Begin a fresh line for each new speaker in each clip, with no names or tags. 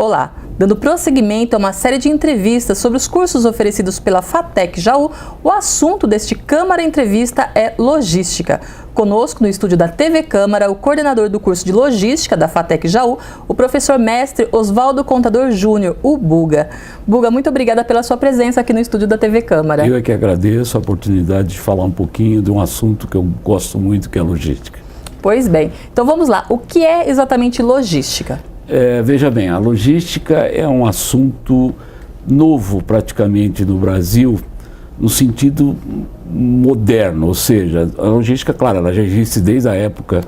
Olá, dando prosseguimento a uma série de entrevistas sobre os cursos oferecidos pela FATEC Jaú, o assunto deste Câmara Entrevista é logística. Conosco no estúdio da TV Câmara, o coordenador do curso de logística da FATEC Jaú, o professor mestre Oswaldo Contador Júnior, o Buga. Buga, muito obrigada pela sua presença aqui no estúdio da TV Câmara.
Eu é que agradeço a oportunidade de falar um pouquinho de um assunto que eu gosto muito, que é a logística.
Pois bem, então vamos lá. O que é exatamente logística?
Veja bem, a logística é um assunto novo praticamente no Brasil, no sentido moderno, ou seja, a logística, claro, ela já existe desde a época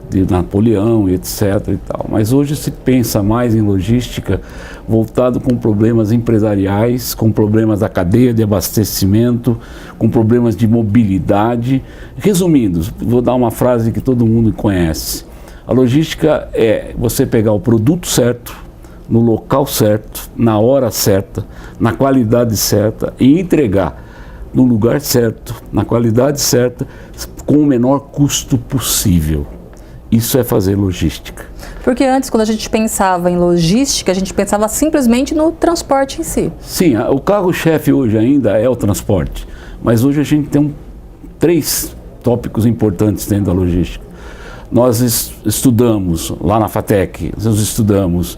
de Napoleão e etc. e tal, mas hoje se pensa mais em logística voltado com problemas empresariais, com problemas da cadeia de abastecimento, com problemas de mobilidade. Resumindo, vou dar uma frase que todo mundo conhece. A logística é você pegar o produto certo, no local certo, na hora certa, na qualidade certa e entregar no lugar certo, na qualidade certa, com o menor custo possível. Isso é fazer logística.
Porque antes, quando a gente pensava em logística, a gente pensava simplesmente no transporte em si.
Sim, o carro-chefe hoje ainda é o transporte, mas hoje a gente tem três tópicos importantes dentro da logística. Nós estudamos, lá na FATEC, nós estudamos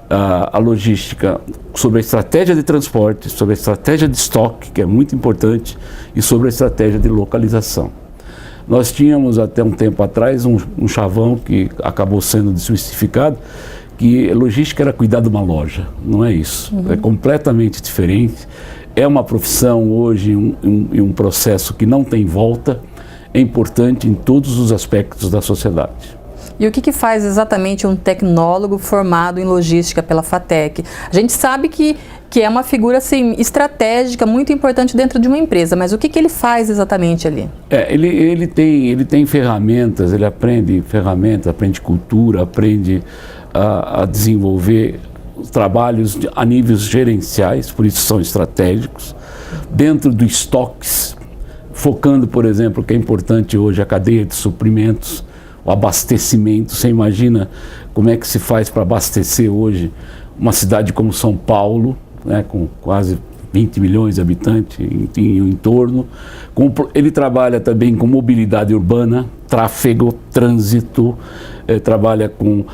a logística sobre a estratégia de transporte, sobre a estratégia de estoque, que é muito importante, e sobre a estratégia de localização. Nós tínhamos até um tempo atrás um chavão que acabou sendo desmistificado, que logística era cuidar de uma loja. Não é isso, é completamente diferente. É uma profissão hoje, um processo que não tem volta. É importante em todos os aspectos da sociedade.
E o que faz exatamente um tecnólogo formado em logística pela FATEC? A gente sabe que é uma figura assim, estratégica, muito importante dentro de uma empresa, mas o que ele faz exatamente ali?
Ele tem ferramentas, ele aprende ferramentas, aprende cultura, aprende a desenvolver trabalhos a níveis gerenciais, por isso são estratégicos, dentro dos estoques, focando, por exemplo, que é importante hoje a cadeia de suprimentos, o abastecimento. Você imagina como é que se faz para abastecer hoje uma cidade como São Paulo, né, com quase 20 milhões de habitantes em entorno. Ele trabalha também com mobilidade urbana, tráfego, trânsito, trabalha com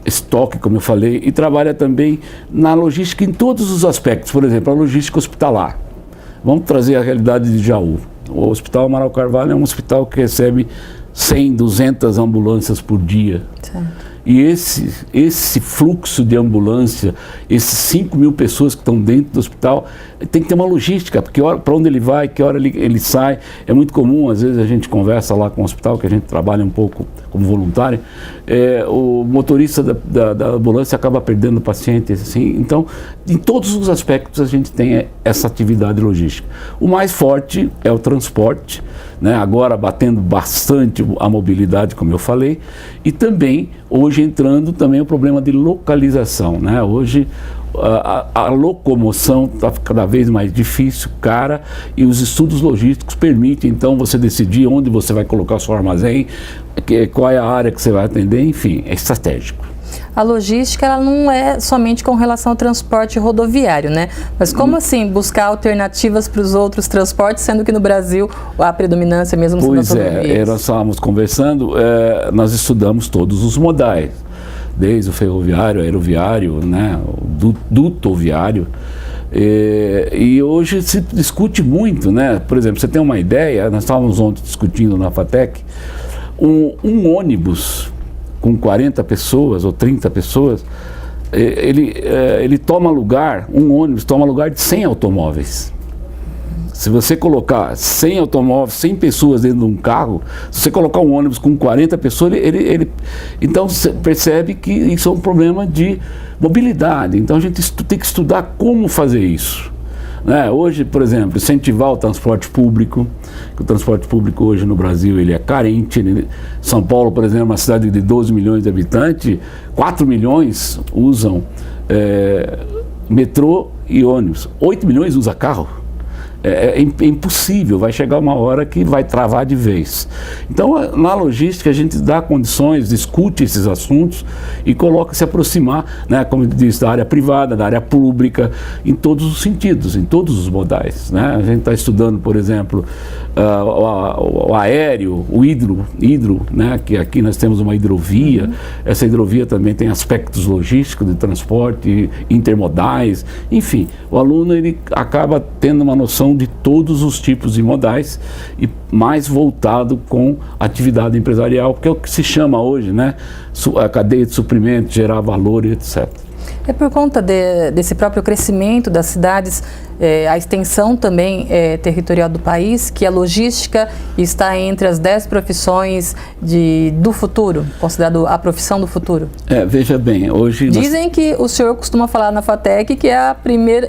estoque, como eu falei, e trabalha também na logística em todos os aspectos. Por exemplo, a logística hospitalar. Vamos trazer a realidade de Jaú. O Hospital Amaral Carvalho é um hospital que recebe 100, 200 ambulâncias por dia. Certo. E esse fluxo de ambulância, esses 5 mil pessoas que estão dentro do hospital, tem que ter uma logística, porque para onde ele vai, que hora ele sai. É muito comum, às vezes a gente conversa lá com o hospital, que a gente trabalha um pouco como voluntário, o motorista da ambulância acaba perdendo o paciente, assim. Então, em todos os aspectos a gente tem essa atividade logística. O mais forte é o transporte, né? Agora batendo bastante a mobilidade, como eu falei, e também, hoje entrando também o problema de localização, né? Hoje a locomoção está cada vez mais difícil, cara, e os estudos logísticos permitem então você decidir onde você vai colocar o seu armazém, qual é a área que você vai atender, enfim, é estratégico.
A logística ela não é somente com relação ao transporte rodoviário, né? Mas como assim buscar alternativas para os outros transportes, sendo que no Brasil a predominância mesmo são das rodovias?
Pois é, nós estávamos conversando, nós estudamos todos os modais, desde o ferroviário, aeroviário, né, o dutoviário, e hoje se discute muito, né? Por exemplo, você tem uma ideia, nós estávamos ontem discutindo na FATEC, um ônibus com 40 pessoas ou 30 pessoas, ele toma lugar, um ônibus toma lugar de 100 automóveis. Se você colocar 100 automóveis, 100 pessoas dentro de um carro, se você colocar um ônibus com 40 pessoas, então você percebe que isso é um problema de mobilidade. Então a gente tem que estudar como fazer isso. Né? Hoje, por exemplo, incentivar o transporte público, que o transporte público hoje no Brasil ele é carente. São Paulo, por exemplo, é uma cidade de 12 milhões de habitantes, 4 milhões usam metrô e ônibus, 8 milhões usam carro. é impossível, vai chegar uma hora que vai travar de vez. Então, na logística, a gente dá condições, discute esses assuntos e coloca se aproximar, né, como eu disse, da área privada, da área pública, em todos os sentidos, em todos os modais. Né? A gente está estudando, por exemplo, o aéreo, o hidro, né, que aqui nós temos uma hidrovia. Essa hidrovia também tem aspectos logísticos de transporte, intermodais, enfim, o aluno ele acaba tendo uma noção de todos os tipos de modais e mais voltado com atividade empresarial, que é o que se chama hoje, né, a cadeia de suprimento, gerar valor e etc.
É por conta desse próprio crescimento das cidades, a extensão também territorial do país, que a logística está entre as 10 profissões do futuro, considerado a profissão do futuro?
Veja bem, hoje...
Dizem que o senhor costuma falar na FATEC que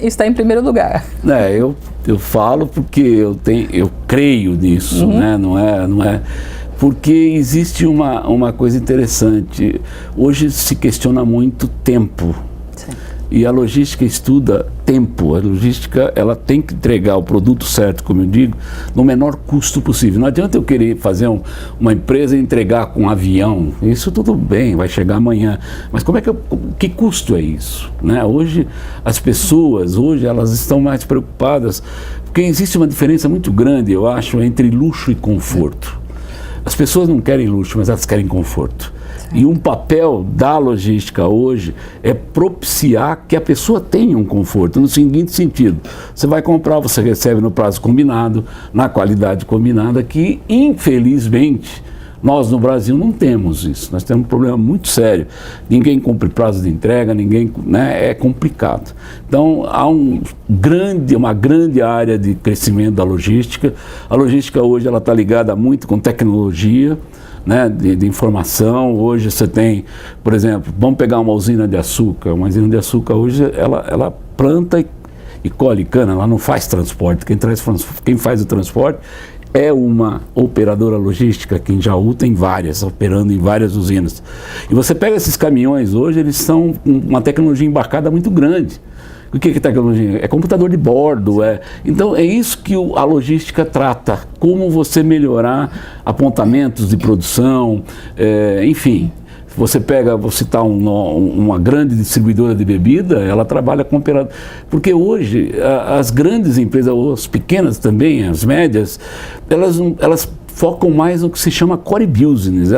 está em primeiro lugar.
Eu falo porque eu creio nisso, né? Não é... Porque existe uma coisa interessante. Hoje se questiona muito tempo. Sim. E a logística estuda tempo. A logística ela tem que entregar o produto certo, como eu digo, no menor custo possível. Não adianta eu querer fazer uma empresa e entregar com um avião. Isso tudo bem, vai chegar amanhã. Mas que custo é isso? Né? Hoje as pessoas, elas estão mais preocupadas, porque existe uma diferença muito grande, eu acho, entre luxo e conforto. As pessoas não querem luxo, mas elas querem conforto. Sim. E um papel da logística hoje é propiciar que a pessoa tenha um conforto, no seguinte sentido: você vai comprar, você recebe no prazo combinado, na qualidade combinada, que infelizmente nós no Brasil não temos isso. Nós temos um problema muito sério. Ninguém cumpre prazo de entrega, né, é complicado. Então há uma grande área de crescimento da logística. A logística hoje ela está ligada muito com tecnologia, né, de informação. Hoje você tem, por exemplo, vamos pegar uma usina de açúcar. Uma usina de açúcar hoje ela planta e colhe cana, ela não faz transporte. Quem faz o transporte é uma operadora logística, que em Jaú tem várias, operando em várias usinas. E você pega esses caminhões hoje, eles são uma tecnologia embarcada muito grande. O que é tecnologia? É computador de bordo. Então é isso que a logística trata, como você melhorar apontamentos de produção, enfim. Você pega, vou citar uma grande distribuidora de bebida, ela trabalha com operador. Porque hoje as grandes empresas, ou as pequenas também, as médias, elas focam mais no que se chama core business.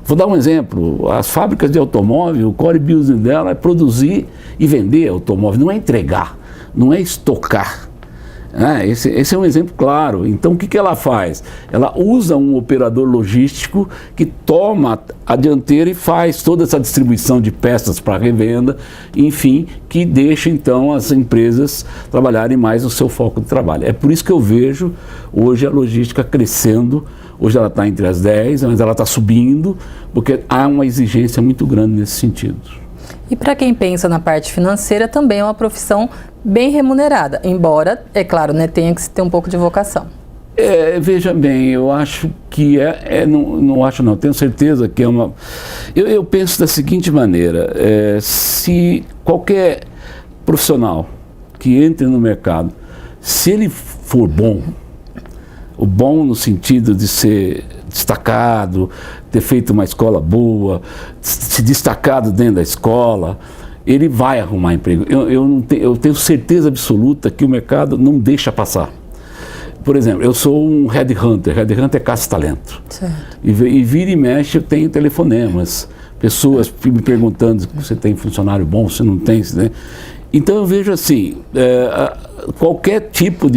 Vou dar um exemplo: as fábricas de automóvel, o core business dela é produzir e vender automóvel, não é entregar, não é estocar. Esse é um exemplo claro. Então o que ela faz? Ela usa um operador logístico que toma a dianteira e faz toda essa distribuição de peças para revenda, enfim, que deixa então as empresas trabalharem mais no seu foco de trabalho. É por isso que eu vejo hoje a logística crescendo. Hoje ela está entre as 10, mas ela está subindo, porque há uma exigência muito grande nesse sentido.
E para quem pensa na parte financeira, também é uma profissão bem remunerada, embora, é claro, né, tenha que ter um pouco de vocação.
Veja bem, eu acho que não, tenho certeza que é uma... Eu penso da seguinte maneira: se qualquer profissional que entre no mercado, se ele for bom, o bom no sentido de ser destacado, ter feito uma escola boa, se destacado dentro da escola, ele vai arrumar emprego. Eu tenho certeza absoluta que o mercado não deixa passar. Por exemplo, eu sou um headhunter é caça-talento. E vira e mexe eu tenho telefonemas, pessoas me perguntando se você tem funcionário bom, se não tem, né? Então eu vejo assim, qualquer tipo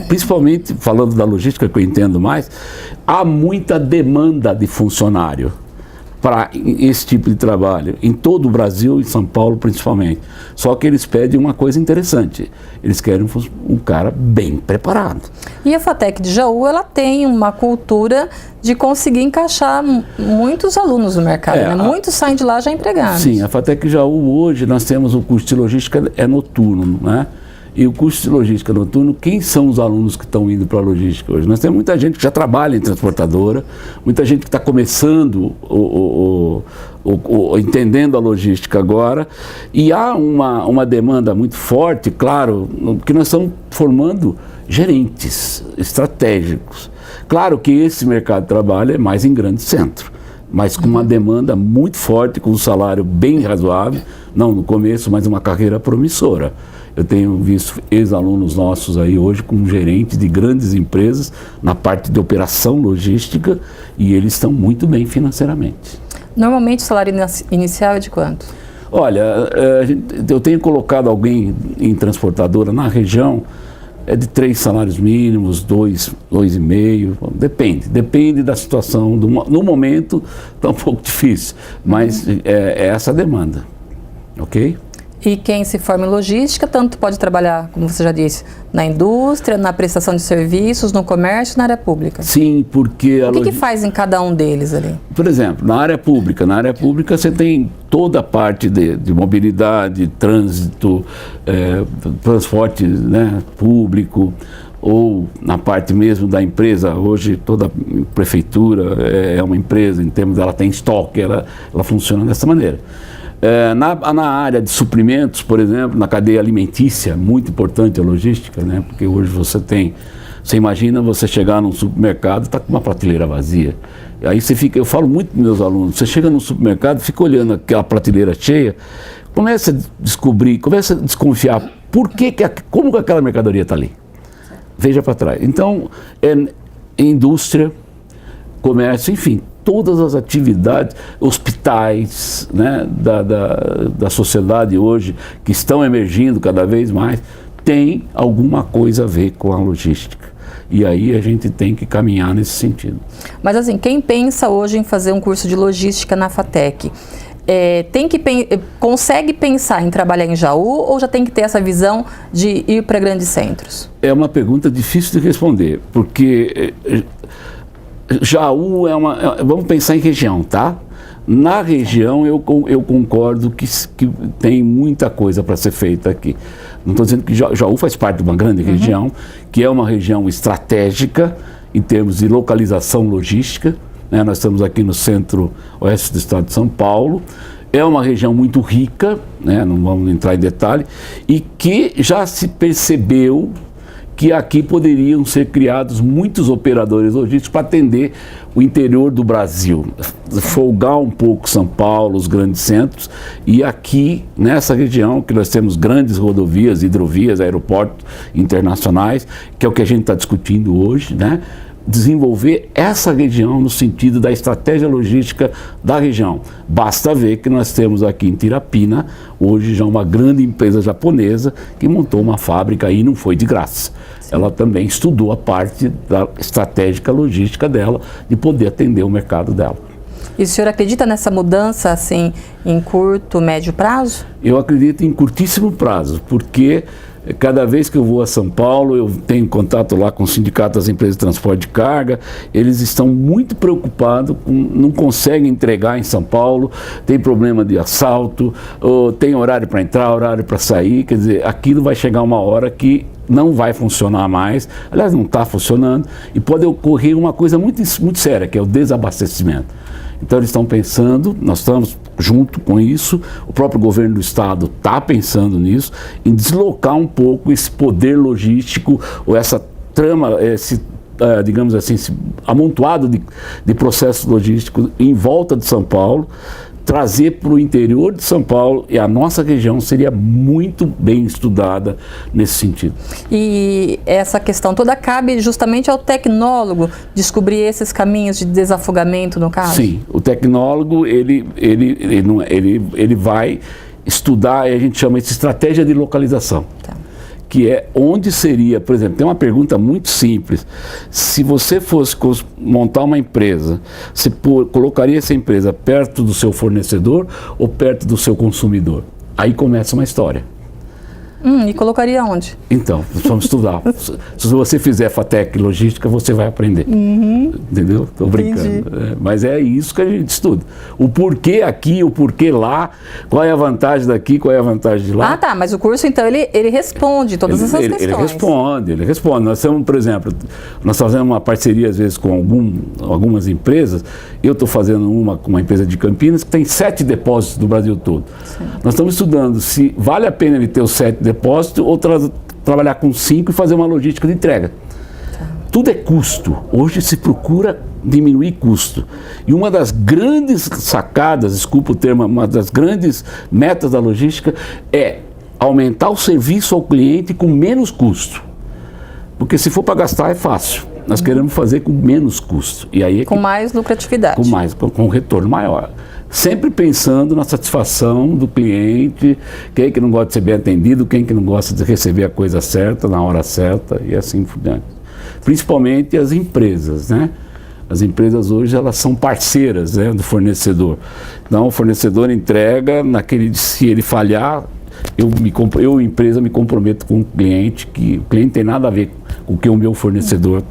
principalmente falando da logística, que eu entendo mais, há muita demanda de funcionário para esse tipo de trabalho, em todo o Brasil, em São Paulo principalmente. Só que eles pedem uma coisa interessante: eles querem um cara bem preparado. E
a FATEC de Jaú, ela tem uma cultura de conseguir encaixar muitos alunos no mercado, né? Muitos saem de lá já empregados.
Sim, a FATEC de Jaú hoje nós temos o curso de logística noturno, né? E o curso de logística noturno, quem são os alunos que estão indo para a logística hoje? Nós temos muita gente que já trabalha em transportadora, muita gente que está começando entendendo a logística agora, e há uma demanda muito forte, claro, que nós estamos formando gerentes estratégicos. Claro que esse mercado de trabalho é mais em grande centro, mas com uma demanda muito forte, com um salário bem razoável, não no começo, mas uma carreira promissora. Eu tenho visto ex-alunos nossos aí hoje como gerentes de grandes empresas na parte de operação logística, e eles estão muito bem financeiramente.
Normalmente o salário inicial é de quanto?
Olha, eu tenho colocado alguém em transportadora na região, é de 3 salários mínimos, 2,5, depende da situação. No momento está um pouco difícil, mas é essa a demanda, ok?
E quem se forma em logística, tanto pode trabalhar, como você já disse, na indústria, na prestação de serviços, no comércio, na área pública.
Sim, porque...
O que faz em cada um deles ali?
Por exemplo, na área pública você tem toda a parte de mobilidade, trânsito, transporte, né, público, ou na parte mesmo da empresa. Hoje toda prefeitura é uma empresa, em termos dela tem estoque, ela funciona dessa maneira. Na área de suprimentos, por exemplo, na cadeia alimentícia, muito importante a logística, né? Porque hoje você imagina você chegar num supermercado e está com uma prateleira vazia. E aí eu falo muito para meus alunos, você chega num supermercado, fica olhando aquela prateleira cheia, começa a descobrir, começa a desconfiar como que aquela mercadoria está ali. Veja para trás. Então, indústria, comércio, enfim, todas as atividades, hospitais, né, da sociedade hoje, que estão emergindo cada vez mais, tem alguma coisa a ver com a logística. E aí a gente tem que caminhar nesse sentido.
Mas assim, quem pensa hoje em fazer um curso de logística na FATEC, consegue pensar em trabalhar em Jaú ou já tem que ter essa visão de ir para grandes centros? É uma pergunta difícil de responder, porque...
Jaú vamos pensar em região, tá? Na região eu concordo que tem muita coisa para ser feita aqui. Não estou dizendo que Jaú faz parte de uma grande região, que é uma região estratégica em termos de localização logística, né? Nós estamos aqui no centro-oeste do estado de São Paulo. É uma região muito rica, né? Não vamos entrar em detalhe, e que já se percebeu que aqui poderiam ser criados muitos operadores logísticos para atender o interior do Brasil, folgar um pouco São Paulo, os grandes centros, e aqui nessa região que nós temos grandes rodovias, hidrovias, aeroportos internacionais, que é o que a gente está discutindo hoje, né? Desenvolver essa região no sentido da estratégia logística da região. Basta ver que nós temos aqui em Tirapina, hoje já uma grande empresa japonesa que montou uma fábrica aí, não foi de graça. Sim. Ela também estudou a parte da estratégica logística dela, de poder atender o mercado dela.
E o senhor acredita nessa mudança assim em curto, médio prazo?
Eu acredito em curtíssimo prazo, porque cada vez que eu vou a São Paulo, eu tenho contato lá com o sindicato das empresas de transporte de carga, eles estão muito preocupados, não conseguem entregar em São Paulo, tem problema de assalto, tem horário para entrar, horário para sair, quer dizer, aquilo vai chegar uma hora que não vai funcionar mais, aliás, não está funcionando, e pode ocorrer uma coisa muito, muito séria, que é o desabastecimento. Então eles estão pensando, nós estamos junto com isso, o próprio governo do estado está pensando nisso, em deslocar um pouco esse poder logístico, ou essa trama, digamos assim, esse amontoado de processos logísticos em volta de São Paulo, trazer para o interior de São Paulo, e a nossa região seria muito bem estudada nesse sentido.
E essa questão toda cabe justamente ao tecnólogo descobrir esses caminhos de desafogamento, no caso?
Sim, o tecnólogo ele vai estudar, a gente chama de estratégia de localização. Tá. Que é onde seria, por exemplo, tem uma pergunta muito simples, se você fosse montar uma empresa, você colocaria essa empresa perto do seu fornecedor ou perto do seu consumidor? Aí começa uma história.
E colocaria onde?
Então, vamos estudar. Se você fizer FATEC Logística, você vai aprender. Entendeu? Estou brincando. Mas é isso que a gente estuda. O porquê aqui, o porquê lá, qual é a vantagem daqui, qual é a vantagem de lá.
Ah, tá. Mas o curso, então, ele responde todas essas questões.
Ele responde. Nós temos, por exemplo, nós fazemos uma parceria, às vezes, com algumas empresas. Eu estou fazendo uma com uma empresa de Campinas que tem 7 depósitos do Brasil todo. Sim. Nós estamos estudando se vale a pena ele ter os 7 depósitos ou trabalhar com 5 e fazer uma logística de entrega. Tá. Tudo é custo. Hoje se procura diminuir custo. E uma das grandes sacadas, desculpa o termo, uma das grandes metas da logística é aumentar o serviço ao cliente com menos custo. Porque se for para gastar é fácil. Nós queremos fazer com menos custo. E aí
com mais lucratividade.
Com retorno maior. Sempre pensando na satisfação do cliente, quem que não gosta de ser bem atendido, quem que não gosta de receber a coisa certa, na hora certa e assim por diante. Principalmente as empresas, né? As empresas hoje, elas são parceiras, né, do fornecedor. Então, o fornecedor entrega, se ele falhar, eu, empresa, me comprometo com o cliente, que o cliente tem nada a ver com o que o meu fornecedor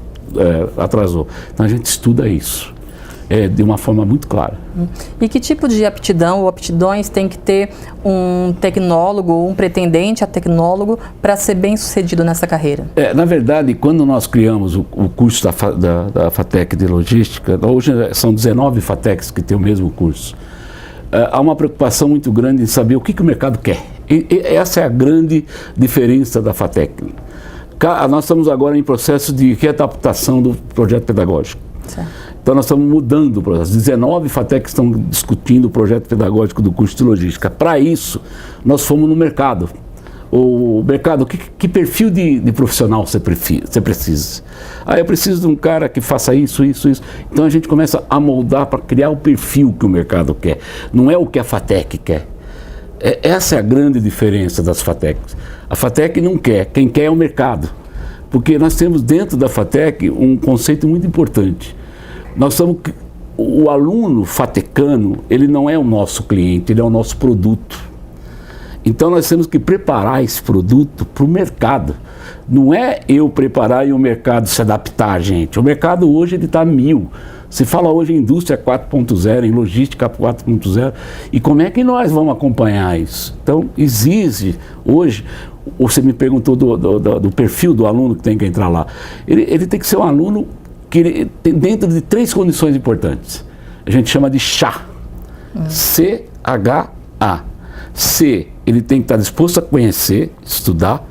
atrasou. Então, a gente estuda isso. De uma forma muito clara.
E que tipo de aptidão ou aptidões tem que ter um tecnólogo ou um pretendente a tecnólogo para ser bem sucedido nessa carreira?
Na verdade, quando nós criamos o curso da FATEC de Logística, hoje são 19 FATECs que têm o mesmo curso, há uma preocupação muito grande em saber o que o mercado quer. E essa é a grande diferença da FATEC. Nós estamos agora em processo de readaptação do projeto pedagógico. Certo. Então nós estamos mudando o processo. 19 FATECs estão discutindo o projeto pedagógico do curso de logística. Para isso, nós fomos no mercado. O mercado, que perfil de profissional você precisa? Eu preciso de um cara que faça isso. Então a gente começa a moldar para criar o perfil que o mercado quer. Não é o que a FATEC quer. Essa é a grande diferença das FATECs. A FATEC não quer, quem quer é o mercado. Porque nós temos dentro da FATEC um conceito muito importante. O aluno fatecano, ele não é o nosso cliente, ele é o nosso produto. Então nós temos que preparar esse produto para o mercado. Não é eu preparar e o mercado se adaptar, gente. O mercado hoje está 1000. Se fala hoje em indústria 4.0, em logística 4.0. E como é que nós vamos acompanhar isso? Então exige hoje. Você me perguntou do perfil do aluno que tem que entrar lá. Ele tem que ser um aluno que ele tem dentro de 3 condições importantes. A gente chama de CHA. C-H-A. C, ele tem que estar disposto a conhecer, estudar.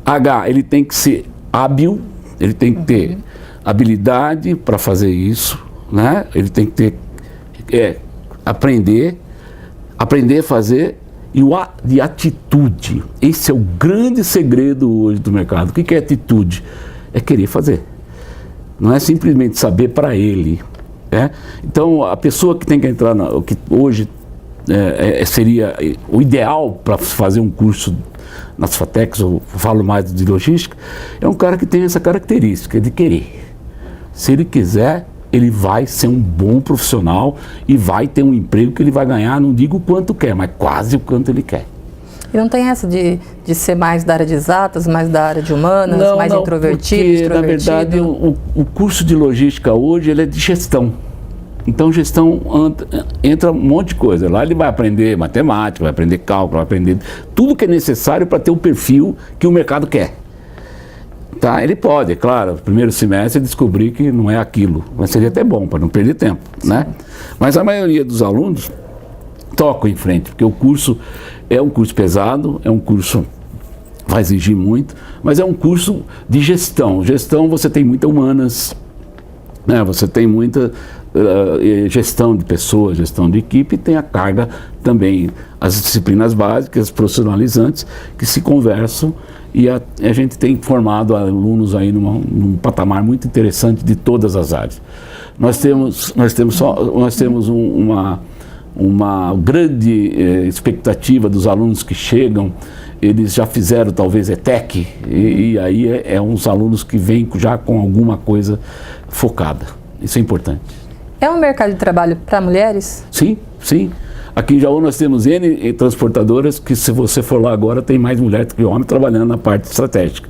H, ele tem que ser hábil, ele tem que ter habilidade para fazer isso, né? Ele tem que ter, aprender a fazer. E o A de atitude. Esse é o grande segredo hoje do mercado. O que é atitude? É querer fazer. Não é simplesmente saber para ele. Então, a pessoa que tem que entrar, que hoje seria o ideal para fazer um curso nas FATECs, eu falo mais de logística, é um cara que tem essa característica de querer. Se ele quiser, ele vai ser um bom profissional e vai ter um emprego que ele vai ganhar, não digo o quanto quer, mas quase o quanto ele quer.
E não tem essa de ser mais da área de exatas, mais da área de humanas, mais introvertido,
porque, na verdade, o curso de logística hoje ele é de gestão. Então, gestão entra um monte de coisa. Lá ele vai aprender matemática, vai aprender cálculo, vai aprender tudo que é necessário para ter o perfil que o mercado quer. Tá, ele pode, claro, no primeiro semestre descobrir que não é aquilo, mas seria até bom para não perder tempo, né? Mas a maioria dos alunos tocam em frente, porque o curso é um curso pesado, é um curso que vai exigir muito, mas é um curso de gestão. Gestão, você tem muita humanas, né? Você tem muita gestão de pessoas, gestão de equipe, e tem a carga também, as disciplinas básicas, profissionalizantes, que se conversam. E a gente tem formado alunos aí num patamar muito interessante de todas as áreas. Nós temos uma grande expectativa dos alunos que chegam. Eles já fizeram talvez ETEC e aí uns alunos que vêm já com alguma coisa focada. Isso é importante.
É um mercado de trabalho para mulheres?
Sim, sim. Aqui em Jaú nós temos N transportadoras que, se você for lá agora, tem mais mulher do que homem trabalhando na parte estratégica.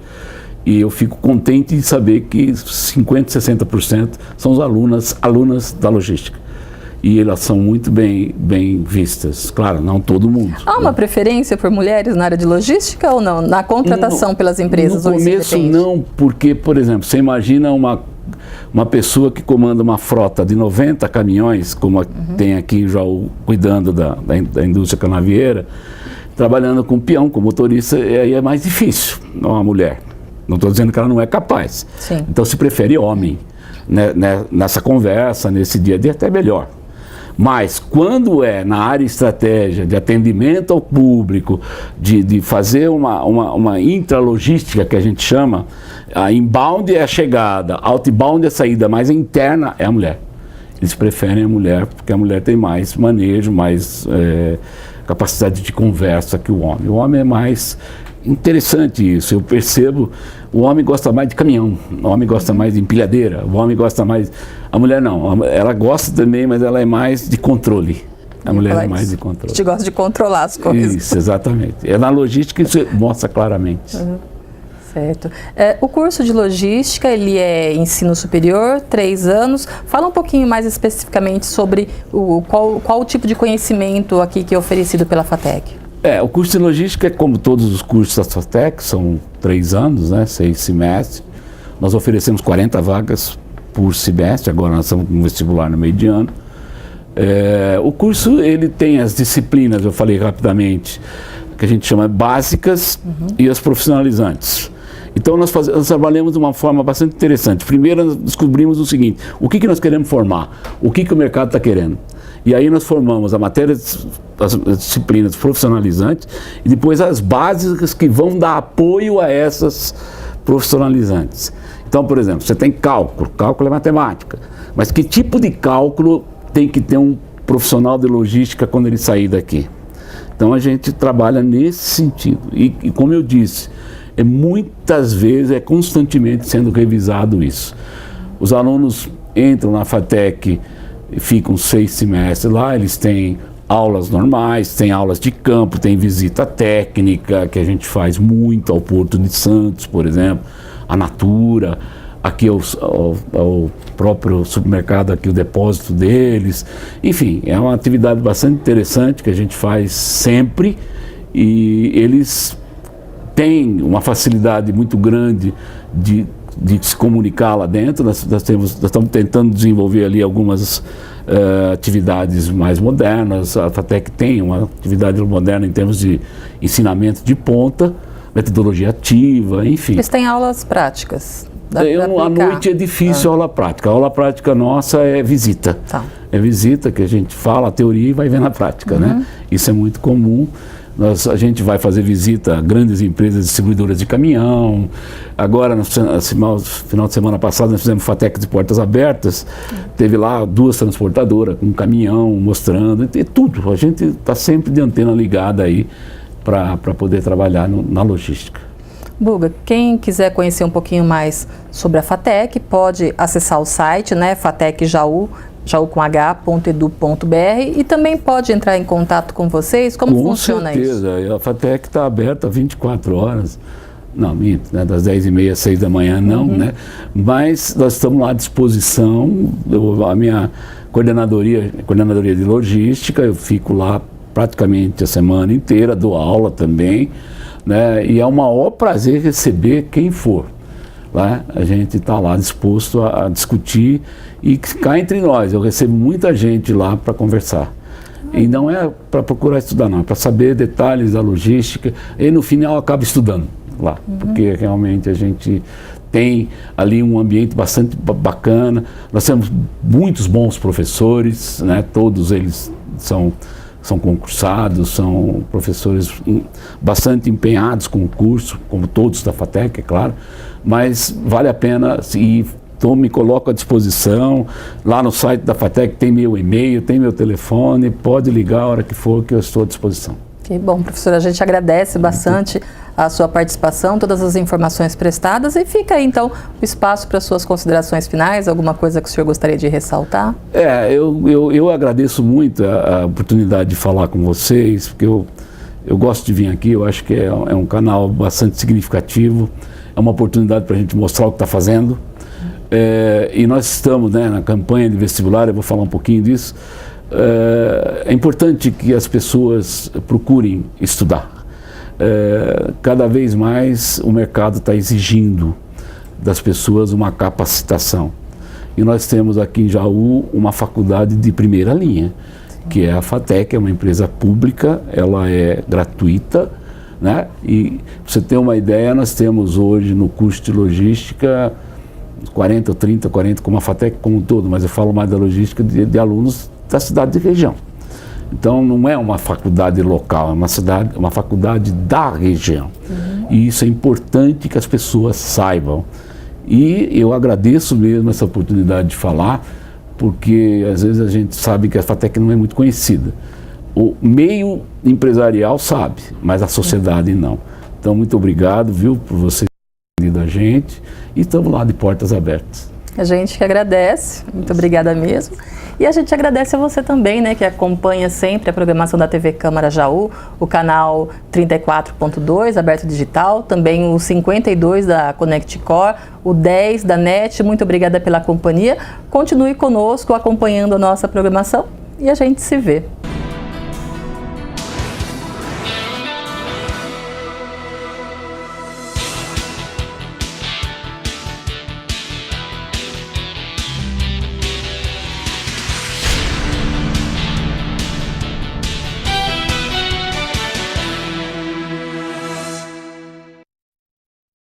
E eu fico contente de saber que 50%, 60% são as alunas da logística. E elas são muito bem vistas. Claro, não todo mundo.
Há uma preferência por mulheres na área de logística ou não? Na contratação pelas empresas?
No começo não, porque, por exemplo, você imagina uma pessoa que comanda uma frota de 90 caminhões, como tem aqui em Jaú, cuidando da indústria canavieira, trabalhando com peão, com motorista, e aí é mais difícil, uma mulher. Não estou dizendo que ela não é capaz.
Sim.
Então se prefere homem, né, nessa conversa, nesse dia a dia, até melhor. Mas quando é na área estratégia, de atendimento ao público, de fazer uma intralogística, que a gente chama, a inbound é a chegada, outbound é a saída, mas a interna é a mulher. Eles preferem a mulher, porque a mulher tem mais manejo, mais capacidade de conversa que o homem. O homem é mais interessante isso, eu percebo, o homem gosta mais de caminhão, o homem gosta mais de empilhadeira, o homem gosta mais... A mulher não, ela gosta também, mas ela é mais de controle. A mulher é mais de controle.
A gente gosta de controlar as coisas.
Isso, exatamente. É na logística isso mostra claramente.
Certo. O curso de logística, ele é ensino superior, 3 anos. Fala um pouquinho mais especificamente sobre qual o tipo de conhecimento aqui que é oferecido pela FATEC.
O curso de logística é como todos os cursos da FATEC, são 3 anos, né, 6 semestres. Nós oferecemos 40 vagas por semestre, agora nós estamos com vestibular no meio de ano. O curso, ele tem as disciplinas, eu falei rapidamente, que a gente chama básicas e as profissionalizantes. Então nós trabalhamos de uma forma bastante interessante. Primeiro nós descobrimos o seguinte, o que nós queremos formar, o que o mercado está querendo. E aí nós formamos a matéria, as disciplinas profissionalizantes e depois as básicas que vão dar apoio a essas profissionalizantes. Então, por exemplo, você tem cálculo é matemática, mas que tipo de cálculo tem que ter um profissional de logística quando ele sair daqui? Então a gente trabalha nesse sentido e como eu disse, muitas vezes constantemente sendo revisado isso. Os alunos entram na FATEC, ficam 6 semestres lá, eles têm aulas normais, tem aulas de campo, tem visita técnica, que a gente faz muito ao Porto de Santos, por exemplo, a Natura, aqui ao próprio supermercado, aqui o depósito deles. Enfim, é uma atividade bastante interessante que a gente faz sempre e eles têm uma facilidade muito grande de se comunicar lá dentro. Nós estamos tentando desenvolver ali algumas atividades mais modernas. A FATEC tem uma atividade moderna em termos de ensinamento de ponta, metodologia ativa, enfim.
Eles têm aulas práticas?
À noite é difícil a aula prática. A aula prática nossa é visita.
Tá.
É visita que a gente fala a teoria e vai ver na prática, né? Isso é muito comum. A gente vai fazer visita a grandes empresas distribuidoras de caminhão. Agora, no final de semana passado, nós fizemos FATEC de portas abertas. Teve lá 2 transportadoras com um caminhão mostrando, e tudo. A gente está sempre de antena ligada aí para poder trabalhar na logística.
Buga, quem quiser conhecer um pouquinho mais sobre a FATEC, pode acessar o site, né, fatecjaú.edu.br, e também pode entrar em contato com vocês. Como funciona isso?
Com certeza, a FATEC está aberta 24 horas, não, minto, né, das 10h30 às 6 da manhã não, né, mas nós estamos lá à disposição. A minha coordenadoria de logística, eu fico lá praticamente a semana inteira, dou aula também, né, e é um maior prazer receber quem for. Né? A gente está lá disposto a discutir e cá entre nós. Eu recebo muita gente lá para conversar. E não é para procurar estudar, não, é para saber detalhes da logística. E no final eu acabo estudando lá, porque realmente a gente tem ali um ambiente bastante bacana. Nós temos muitos bons professores, né? Todos eles são concursados, são professores bastante empenhados com o curso, como todos da FATEC, é claro, mas vale a pena e me coloco à disposição. Lá no site da FATEC tem meu e-mail, tem meu telefone, pode ligar a hora que for que eu estou à disposição.
Que bom, professor, a gente agradece bastante a sua participação, todas as informações prestadas, e fica aí então o espaço para suas considerações finais, alguma coisa que o senhor gostaria de ressaltar?
Eu agradeço muito a oportunidade de falar com vocês, porque eu gosto de vir aqui, eu acho que é um canal bastante significativo, é uma oportunidade para a gente mostrar o que está fazendo. E nós estamos, né, na campanha de vestibular, eu vou falar um pouquinho disso. É importante que as pessoas procurem estudar. Cada vez mais o mercado está exigindo das pessoas uma capacitação. E nós temos aqui em Jaú uma faculdade de primeira linha, que é a FATEC, é uma empresa pública, ela é gratuita, né? E pra você ter uma ideia, nós temos hoje no curso de logística 40, como a FATEC como um todo, mas eu falo mais da logística de alunos da cidade de região. Então não é uma faculdade local, é uma faculdade da região. E isso é importante que as pessoas saibam. E eu agradeço mesmo essa oportunidade de falar, porque às vezes a gente sabe que a FATEC não é muito conhecida. O meio empresarial sabe, mas a sociedade não. Então muito obrigado, viu, por você ter vindo a gente, e estamos lá de portas abertas.
A gente que agradece, muito obrigada mesmo. E a gente agradece a você também, né, que acompanha sempre a programação da TV Câmara Jaú, o canal 34.2, aberto digital, também o 52 da Connect Core, o 10 da NET. Muito obrigada pela companhia. Continue conosco acompanhando a nossa programação e a gente se vê.